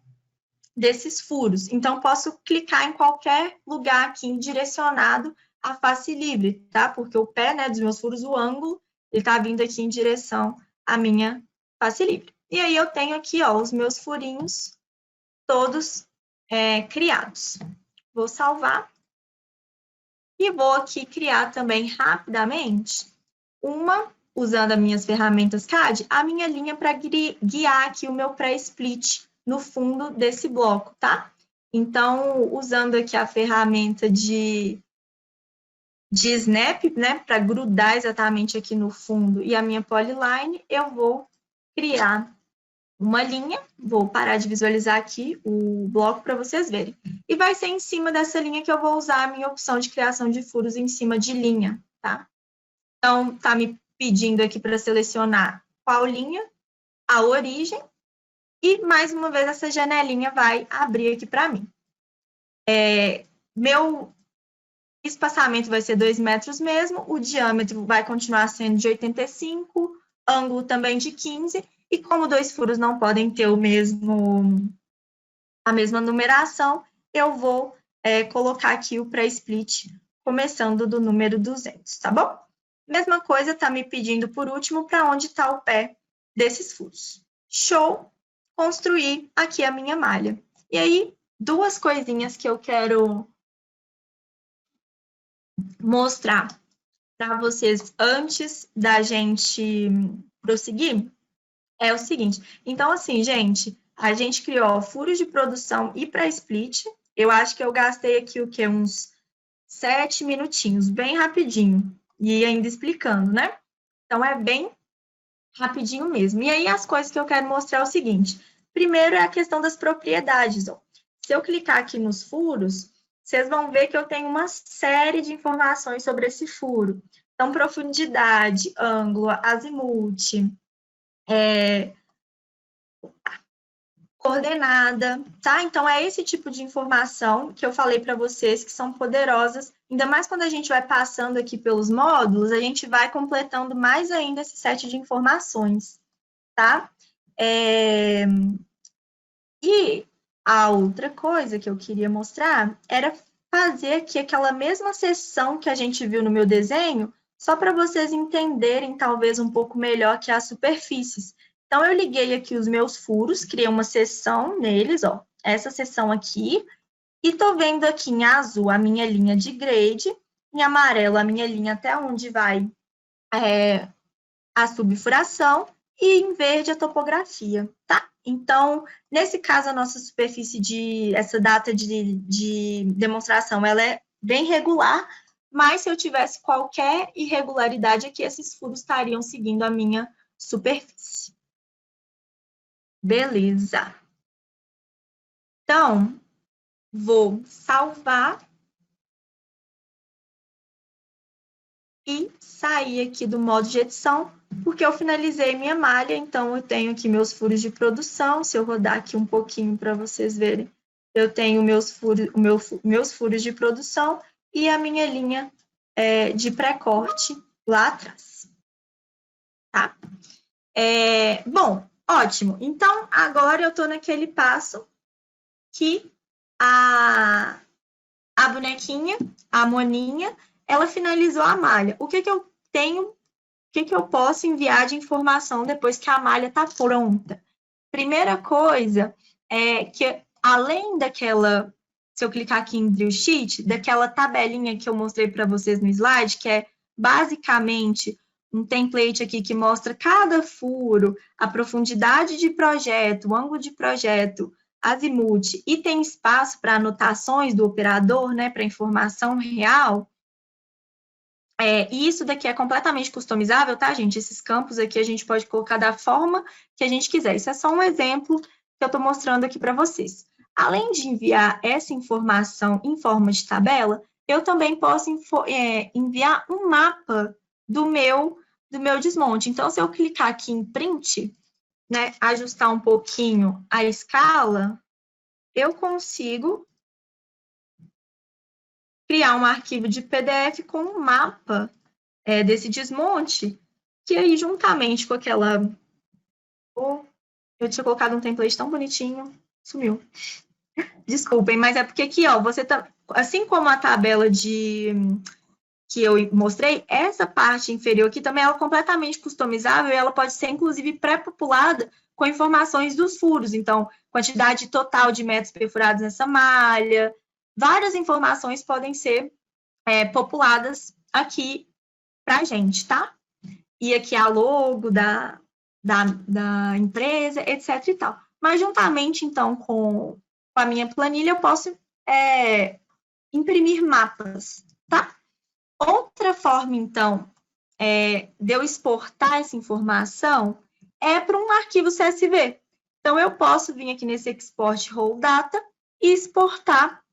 desses furos. Então, posso clicar em qualquer lugar aqui direcionado à face livre, tá? Porque o pé, né, dos meus furos, o ângulo, ele está vindo aqui em direção à minha face livre. E aí, eu tenho aqui, ó, os meus furinhos todos criados. Vou salvar. E vou aqui criar também rapidamente usando as minhas ferramentas CAD, a minha linha para guiar aqui o meu pré-split no fundo desse bloco, tá? Então, usando aqui a ferramenta de snap, né, para grudar exatamente aqui no fundo e a minha polyline, eu vou criar uma linha, vou parar de visualizar aqui o bloco para vocês verem. E vai ser em cima dessa linha que eu vou usar a minha opção de criação de furos em cima de linha, tá? Então, tá me pedindo aqui para selecionar qual linha, a origem, e mais uma vez essa janelinha vai abrir aqui para mim. Meu espaçamento vai ser 2 metros mesmo, o diâmetro vai continuar sendo de 85, ângulo também de 15, e como 2 furos não podem ter a mesma numeração, eu vou colocar aqui o pré-split começando do número 200, tá bom? Mesma coisa, está me pedindo por último para onde está o pé desses furos. Show! Construir aqui a minha malha. E aí, 2 coisinhas que eu quero mostrar para vocês antes da gente prosseguir é o seguinte. Então, assim, gente, a gente criou furos de produção e pré-split. Eu acho que eu gastei aqui o quê? Uns 7 minutinhos, bem rapidinho. E ainda explicando, né? Então, é bem rapidinho mesmo. E aí, as coisas que eu quero mostrar é o seguinte. Primeiro é a questão das propriedades. Ó. Se eu clicar aqui nos furos, vocês vão ver que eu tenho uma série de informações sobre esse furo. Então, profundidade, ângulo, azimuth, coordenada, tá? Então, é esse tipo de informação que eu falei para vocês que são poderosas, ainda mais quando a gente vai passando aqui pelos módulos, a gente vai completando mais ainda esse set de informações, tá? E a outra coisa que eu queria mostrar era fazer aqui aquela mesma seção que a gente viu no meu desenho, só para vocês entenderem talvez um pouco melhor que as superfícies. Então, eu liguei aqui os meus furos, criei uma seção neles, ó, essa seção aqui, e tô vendo aqui em azul a minha linha de grade, em amarelo a minha linha até onde vai a subfuração, e em verde a topografia, tá? Então, nesse caso, a nossa superfície essa data de demonstração, ela é bem regular, mas se eu tivesse qualquer irregularidade aqui, esses furos estariam seguindo a minha superfície. Beleza. Então, vou salvar e sair aqui do modo de edição, porque eu finalizei minha malha, então eu tenho aqui meus furos de produção. Se eu rodar aqui um pouquinho para vocês verem, eu tenho meus furos de produção e a minha linha de pré-corte lá atrás. Tá? Bom, ótimo. Então, agora eu estou naquele passo que a bonequinha, a Moninha, ela finalizou a malha. O que eu tenho, o que eu posso enviar de informação depois que a malha está pronta? Primeira coisa é que, além daquela, se eu clicar aqui em Drill Sheet, daquela tabelinha que eu mostrei para vocês no slide, que é basicamente um template aqui que mostra cada furo, a profundidade de projeto, o ângulo de projeto, azimuth, e tem espaço para anotações do operador, né, para informação real. E isso daqui é completamente customizável, tá, gente? Esses campos aqui a gente pode colocar da forma que a gente quiser. Isso é só um exemplo que eu estou mostrando aqui para vocês. Além de enviar essa informação em forma de tabela, eu também posso enviar um mapa do meu desmonte. Então, se eu clicar aqui em print, né, ajustar um pouquinho a escala, eu consigo criar um arquivo de PDF com um mapa desse desmonte, que aí, juntamente com aquela... eu tinha colocado um template tão bonitinho, sumiu. Desculpem, mas é porque aqui, ó, você tá... Assim como a tabela que eu mostrei, essa parte inferior aqui também é completamente customizável e ela pode ser, inclusive, pré-populada com informações dos furos. Então, quantidade total de metros perfurados nessa malha, várias informações podem ser populadas aqui para a gente, tá? E aqui a logo da empresa, etc e tal. Mas, juntamente, então, com a minha planilha, eu posso imprimir mapas, tá? Outra forma, então, de eu exportar essa informação é para um arquivo CSV. Então, eu posso vir aqui nesse Export Raw Data e exportar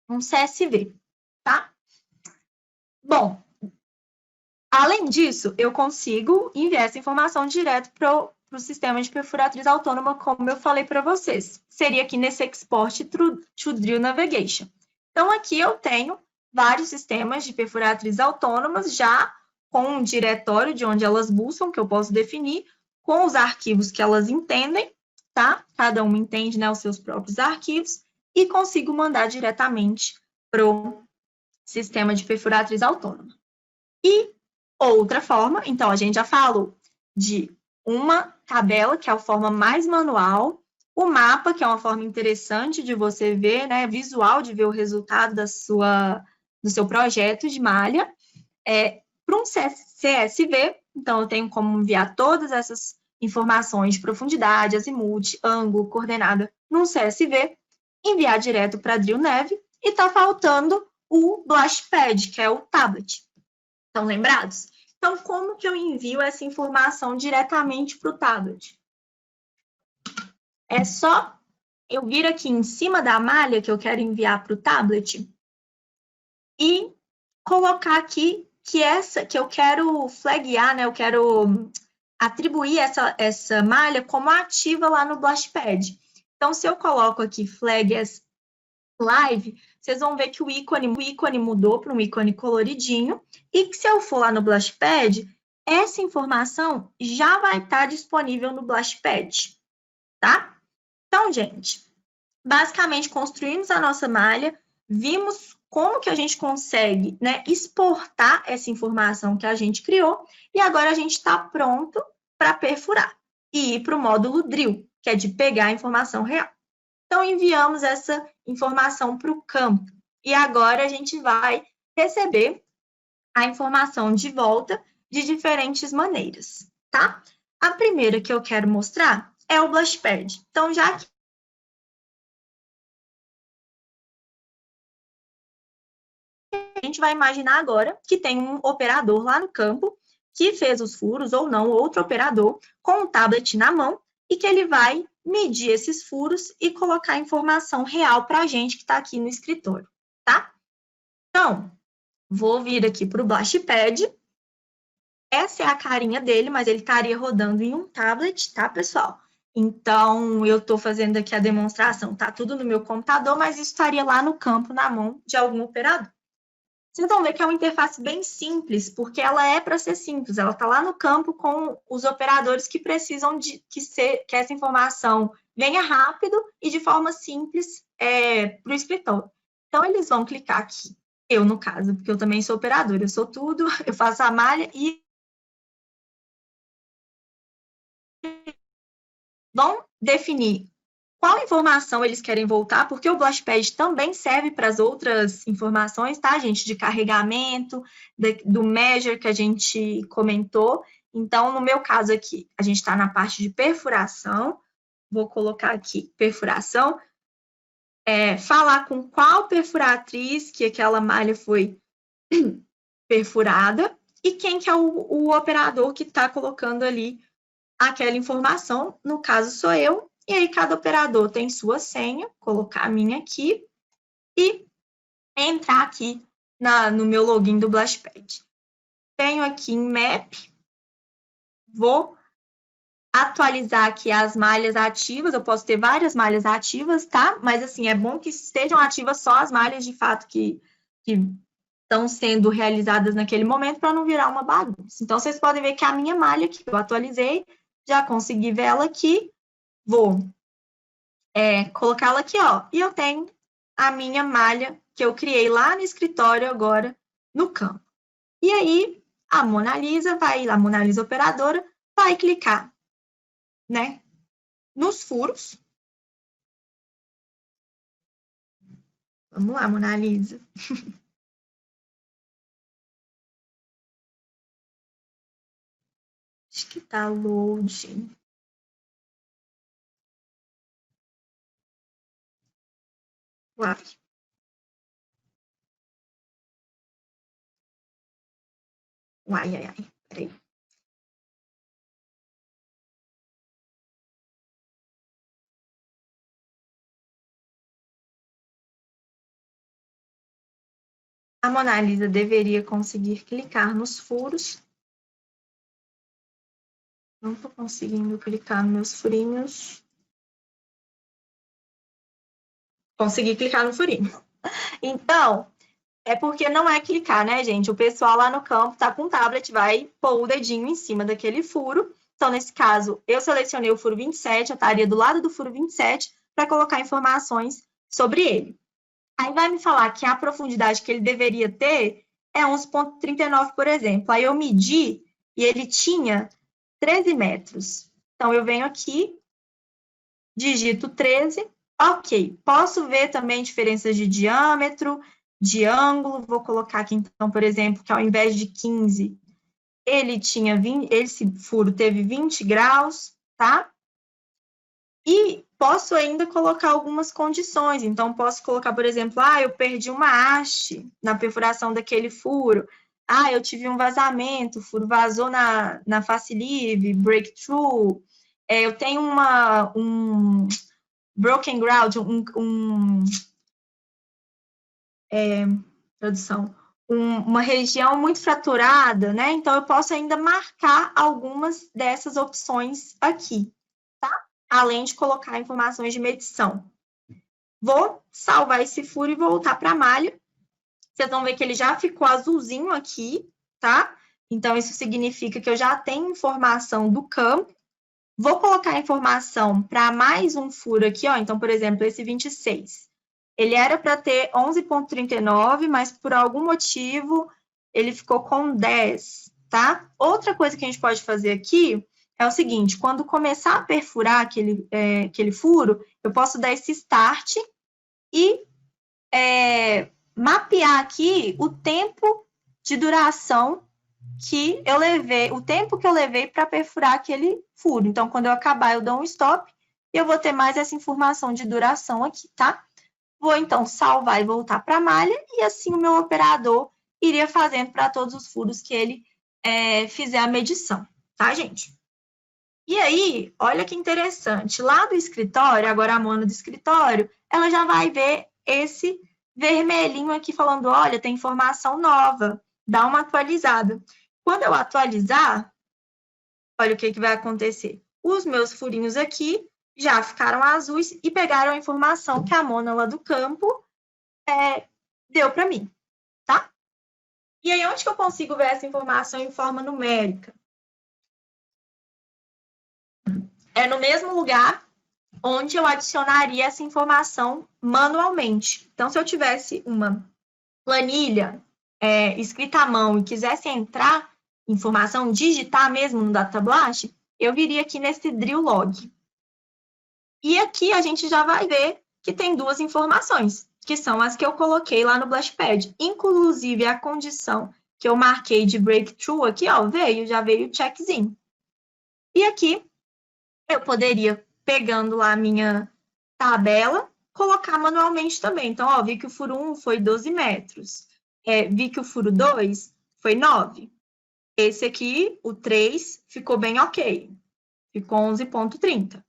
um CSV, tá? Bom, além disso, eu consigo enviar essa informação direto para o sistema de perfuratriz autônoma, como eu falei para vocês. Seria aqui nesse Export to Drill Navigation. Então, aqui eu tenho vários sistemas de perfuratriz autônomas já com um diretório de onde elas buscam, que eu posso definir, com os arquivos que elas entendem, tá? Cada uma entende, né, os seus próprios arquivos, e consigo mandar diretamente para o sistema de perfuratriz autônoma. E outra forma, então, a gente já falou de uma tabela, que é a forma mais manual, o mapa, que é uma forma interessante de você ver, né, visual, de ver o resultado do seu projeto de malha, para um CSV, então eu tenho como enviar todas essas informações de profundidade, azimuth, ângulo, coordenada, num CSV, enviar direto para a Drill Nav, e está faltando o Blastpad, que é o tablet. Estão lembrados? Então, como que eu envio essa informação diretamente para o tablet? É só eu vir aqui em cima da malha que eu quero enviar para o tablet e colocar aqui que eu quero flaguear, né? Eu quero atribuir essa malha como ativa lá no Blastpad. Então, se eu coloco aqui flag as live, vocês vão ver que o ícone mudou para um ícone coloridinho e que se eu for lá no Blastpad, essa informação já vai estar disponível no Blastpad, tá? Então, gente, basicamente construímos a nossa malha, vimos como que a gente consegue, né, exportar essa informação que a gente criou e agora a gente está pronto para perfurar e ir para o módulo Drill, que é de pegar a informação real. Então, enviamos essa informação para o campo e agora a gente vai receber a informação de volta de diferentes maneiras, tá? A primeira que eu quero mostrar é o Blastpad. Então, já que a gente vai imaginar agora que tem um operador lá no campo que fez os furos, ou não, outro operador, com um tablet na mão, e que ele vai medir esses furos e colocar a informação real para a gente que está aqui no escritório, tá? Então, vou vir aqui para o Blastpad. Essa é a carinha dele, mas ele estaria rodando em um tablet, tá, pessoal? Então, eu estou fazendo aqui a demonstração, tá tudo no meu computador, mas isso estaria lá no campo, na mão de algum operador. Vocês vão ver que é uma interface bem simples, porque ela é para ser simples, ela está lá no campo com os operadores que precisam de que essa informação venha rápido e de forma simples para o escritório. Então, eles vão clicar aqui, eu no caso, porque eu também sou operadora, eu sou tudo, eu faço a malha e vão definir qual informação eles querem voltar, porque o Blastpad também serve para as outras informações, tá, gente? De carregamento, do measure que a gente comentou. Então, no meu caso aqui, a gente está na parte de perfuração. Vou colocar aqui perfuração. Falar com qual perfuratriz que aquela malha foi perfurada e quem que é o operador que está colocando ali aquela informação. No caso, sou eu. E aí, cada operador tem sua senha, colocar a minha aqui e entrar aqui no meu login do Blastpad. Tenho aqui em Map, vou atualizar aqui as malhas ativas, eu posso ter várias malhas ativas, tá? Mas, assim, é bom que estejam ativas só as malhas, de fato, que estão sendo realizadas naquele momento, para não virar uma bagunça. Então, vocês podem ver que a minha malha que eu atualizei, já consegui ver ela aqui, vou colocá-la aqui, ó, e eu tenho a minha malha que eu criei lá no escritório agora, no campo. E aí, a Mona Lisa operadora, vai clicar, né, nos furos. Vamos lá, Mona Lisa. Acho que tá loading. Uai. Ai. Peraí. A Mona Lisa deveria conseguir clicar nos furos. Não estou conseguindo clicar nos meus furinhos. Consegui clicar no furinho. Então, é porque não é clicar, né, gente? O pessoal lá no campo tá com o tablet, vai pôr o dedinho em cima daquele furo. Então, nesse caso, eu selecionei o furo 27, eu estaria do lado do furo 27 para colocar informações sobre ele. Aí vai me falar que a profundidade que ele deveria ter é 11,39, por exemplo. Aí eu medi e ele tinha 13 metros. Então, eu venho aqui, digito 13, ok. Posso ver também diferenças de diâmetro, de ângulo. Vou colocar aqui, então, por exemplo, que ao invés de 15, ele tinha 20, esse furo teve 20 graus, tá? E posso ainda colocar algumas condições. Então, posso colocar, por exemplo, eu perdi uma haste na perfuração daquele furo. Eu tive um vazamento, o furo vazou na face livre, breakthrough. Eu tenho um broken ground, tradução, uma região muito fraturada, né? Então, eu posso ainda marcar algumas dessas opções aqui, tá? Além de colocar informações de medição. Vou salvar esse furo e voltar para a malha. Vocês vão ver que ele já ficou azulzinho aqui, tá? Então, isso significa que eu já tenho informação do campo. Vou colocar a informação para mais um furo aqui, ó. Então, por exemplo, esse 26. Ele era para ter 11,39, mas por algum motivo ele ficou com 10, tá? Outra coisa que a gente pode fazer aqui é o seguinte, quando começar a perfurar aquele furo, eu posso dar esse start e mapear aqui o tempo de duração que eu levei, o tempo que eu levei para perfurar aquele furo. Então, quando eu acabar, eu dou um stop e eu vou ter mais essa informação de duração aqui, tá? vou então salvar e voltar para a malha, e assim o meu operador iria fazendo para todos os furos que ele fizer a medição, tá, gente? E aí, olha que interessante, lá do escritório, agora a Mona do escritório, ela já vai ver esse vermelhinho aqui falando, olha, tem informação nova, dá uma atualizada. Quando eu atualizar, olha o que vai acontecer. Os meus furinhos aqui já ficaram azuis e pegaram a informação que a Mona lá do campo deu para mim, tá? E aí, onde que eu consigo ver essa informação em forma numérica? É no mesmo lugar onde eu adicionaria essa informação manualmente. Então, se eu tivesse uma planilha escrita à mão e quisesse entrar informação, digitar mesmo no Datablast, eu viria aqui nesse drill log. E aqui a gente já vai ver que tem duas informações, que são as que eu coloquei lá no Blastpad. Inclusive, a condição que eu marquei de breakthrough aqui, ó, já veio o checkzinho. E aqui, eu poderia, pegando lá a minha tabela, colocar manualmente também. Então, ó, vi que o furo 1 foi 12 metros. Vi que o furo 2 foi 9. Esse aqui, o 3, ficou bem ok. Ficou 11,30.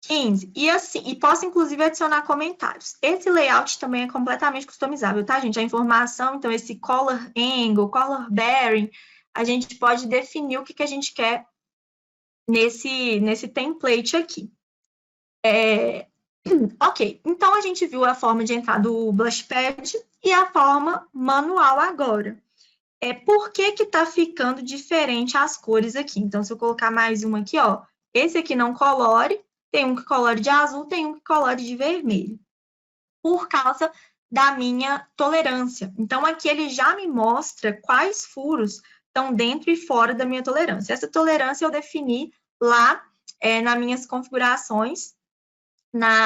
15. E assim, e posso inclusive adicionar comentários. Esse layout também é completamente customizável, tá, gente? A informação, então, esse color angle, color bearing, a gente pode definir o que a gente quer nesse template aqui. Ok, então a gente viu a forma de entrar do Blastpad e a forma manual agora. Por que tá ficando diferente as cores aqui? Então, se eu colocar mais uma aqui, ó, esse aqui não colore, tem um que colore de azul, tem um que colore de vermelho. Por causa da minha tolerância. Então, aqui ele já me mostra quais furos estão dentro e fora da minha tolerância. Essa tolerância eu defini lá nas minhas configurações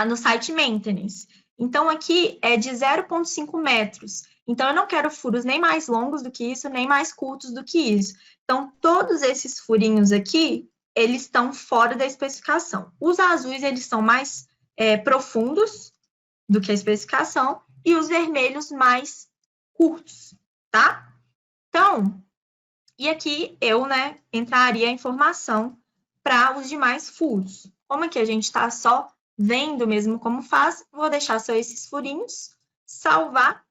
no site Maintenance. Então, aqui é de 0,5 metros. Então, eu não quero furos nem mais longos do que isso, nem mais curtos do que isso. Então, todos esses furinhos aqui, eles estão fora da especificação. Os azuis, eles são mais profundos do que a especificação, e os vermelhos mais curtos, tá? Então, e aqui eu, entraria a informação para os demais furos. Como aqui a gente está só vendo mesmo como faz, vou deixar só esses furinhos, salvar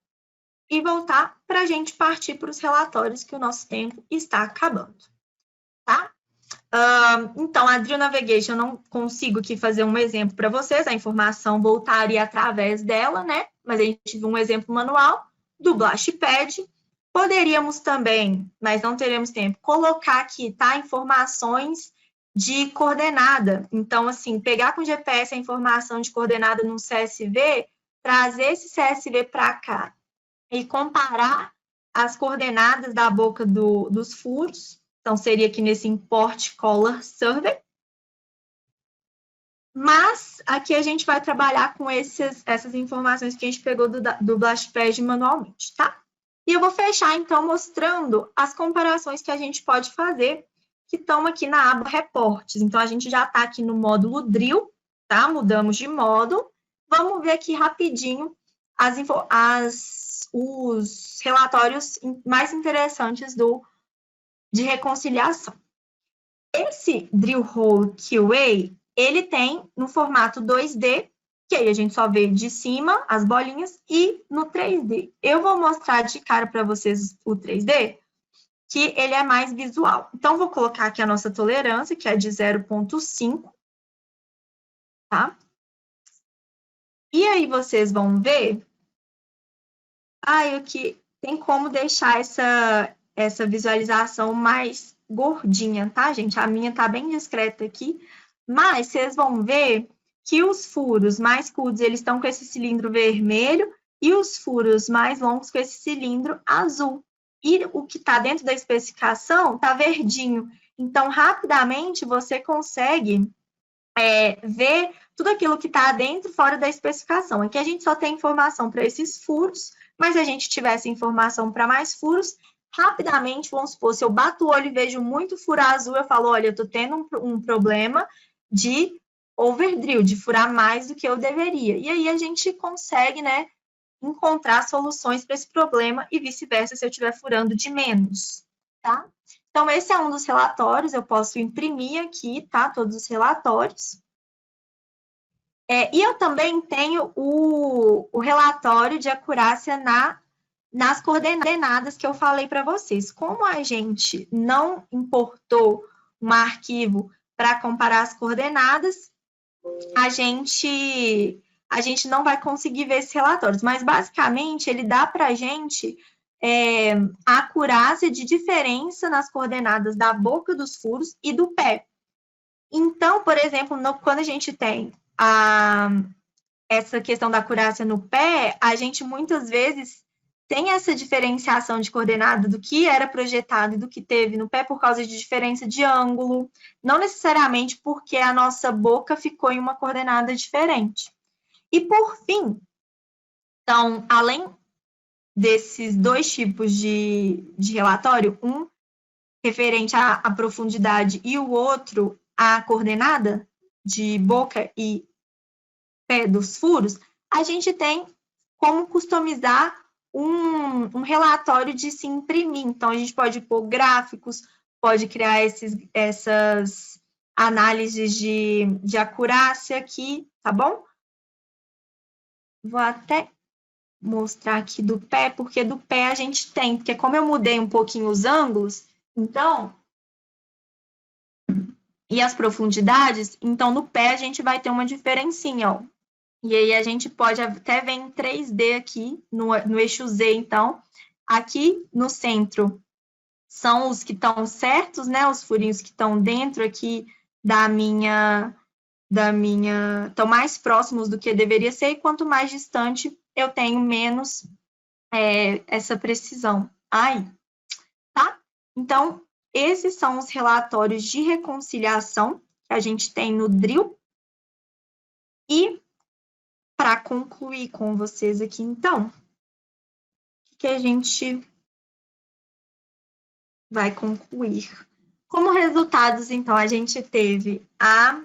e voltar para a gente partir para os relatórios que o nosso tempo está acabando, tá? Então, a Drill Navigation, eu não consigo aqui fazer um exemplo para vocês, a informação voltaria através dela, né? Mas a gente viu um exemplo manual do Blastpad. Poderíamos também, mas não teremos tempo, colocar aqui, tá? Informações de coordenada. Então, assim, pegar com o GPS a informação de coordenada no CSV, trazer esse CSV para cá e comparar as coordenadas da boca dos furos. Então, seria aqui nesse Import Color Survey. Mas, aqui a gente vai trabalhar com essas informações que a gente pegou do Blastpad manualmente, tá? E eu vou fechar, então, mostrando as comparações que a gente pode fazer, que estão aqui na aba Reportes. Então, a gente já está aqui no módulo Drill, tá? Mudamos de módulo. Vamos ver aqui rapidinho os relatórios mais interessantes de reconciliação. Esse Drill Hole QA, ele tem no formato 2D, que aí a gente só vê de cima as bolinhas, e no 3D. Eu vou mostrar de cara para vocês o 3D, que ele é mais visual. Então, vou colocar aqui a nossa tolerância, que é de 0,5, tá? E aí, vocês vão ver... aqui tem como deixar essa visualização mais gordinha, tá, gente? A minha tá bem discreta aqui, mas vocês vão ver que os furos mais curtos, eles estão com esse cilindro vermelho e os furos mais longos com esse cilindro azul. E o que está dentro da especificação está verdinho. Então, rapidamente, você consegue ver tudo aquilo que está dentro e fora da especificação. Aqui a gente só tem informação para esses furos, mas se a gente tivesse informação para mais furos, rapidamente, vamos supor, se eu bato o olho e vejo muito furo azul, eu falo, olha, eu estou tendo um problema de overdrill, de furar mais do que eu deveria. E aí a gente consegue, né, encontrar soluções para esse problema e vice-versa se eu estiver furando de menos, tá? Então, esse é um dos relatórios, eu posso imprimir aqui, tá? Todos os relatórios. E eu também tenho o relatório de acurácia nas coordenadas que eu falei para vocês. Como a gente não importou um arquivo para comparar as coordenadas, a gente não vai conseguir ver esses relatórios. Mas, basicamente, ele dá para a gente a acurácia de diferença nas coordenadas da boca dos furos e do pé. Então, por exemplo, quando a gente tem essa questão da acurácia no pé, a gente muitas vezes tem essa diferenciação de coordenada do que era projetado e do que teve no pé por causa de diferença de ângulo, não necessariamente porque a nossa boca ficou em uma coordenada diferente. E por fim, então, além desses dois tipos de relatório, um referente à profundidade e o outro à coordenada de boca e pé dos furos, a gente tem como customizar um relatório de se imprimir. Então, a gente pode pôr gráficos, pode criar essas análises de acurácia aqui, tá bom? Vou até mostrar aqui do pé, porque do pé a gente tem, porque como eu mudei um pouquinho os ângulos, então, e as profundidades, então no pé a gente vai ter uma diferencinha, ó. E aí a gente pode até ver em 3D aqui, no eixo Z, então. Aqui no centro são os que estão certos, né? Os furinhos que estão dentro aqui estão mais próximos do que deveria ser, e quanto mais distante eu tenho, menos essa precisão. Aí, tá? Então, esses são os relatórios de reconciliação que a gente tem no drill. E para concluir com vocês aqui, então, o que a gente vai concluir? Como resultados, então, a gente teve a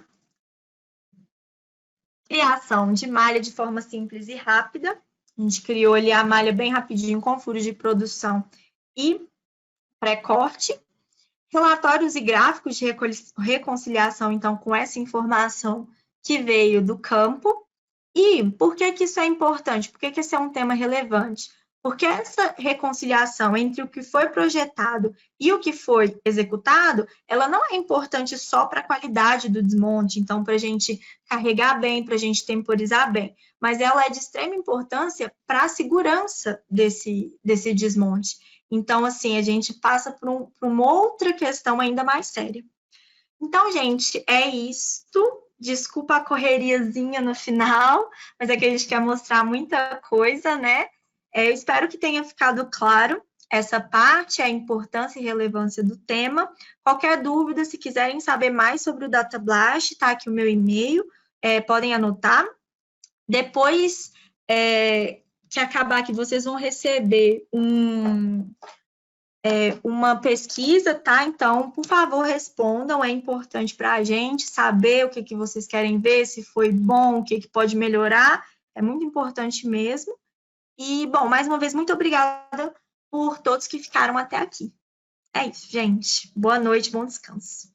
criação de malha de forma simples e rápida. A gente criou ali a malha bem rapidinho, com furos de produção e pré-corte. Relatórios e gráficos de reconciliação, então, com essa informação que veio do campo. E por que isso é importante? Por que esse é um tema relevante? Porque essa reconciliação entre o que foi projetado e o que foi executado, ela não é importante só para a qualidade do desmonte, então para a gente carregar bem, para a gente temporizar bem, mas ela é de extrema importância para a segurança desse desmonte. Então, assim, a gente passa por uma outra questão ainda mais séria. Então, gente, é isto. Desculpa a correriazinha no final, mas é que a gente quer mostrar muita coisa, né? Eu espero que tenha ficado claro essa parte, a importância e relevância do tema. Qualquer dúvida, se quiserem saber mais sobre o Data Blast, tá aqui o meu e-mail, podem anotar. Depois que acabar aqui, vocês vão receber uma pesquisa, tá? Então, por favor, respondam, é importante para a gente saber o que vocês querem ver, se foi bom, o que pode melhorar, é muito importante mesmo. E, bom, mais uma vez, muito obrigada por todos que ficaram até aqui. É isso, gente. Boa noite, bom descanso.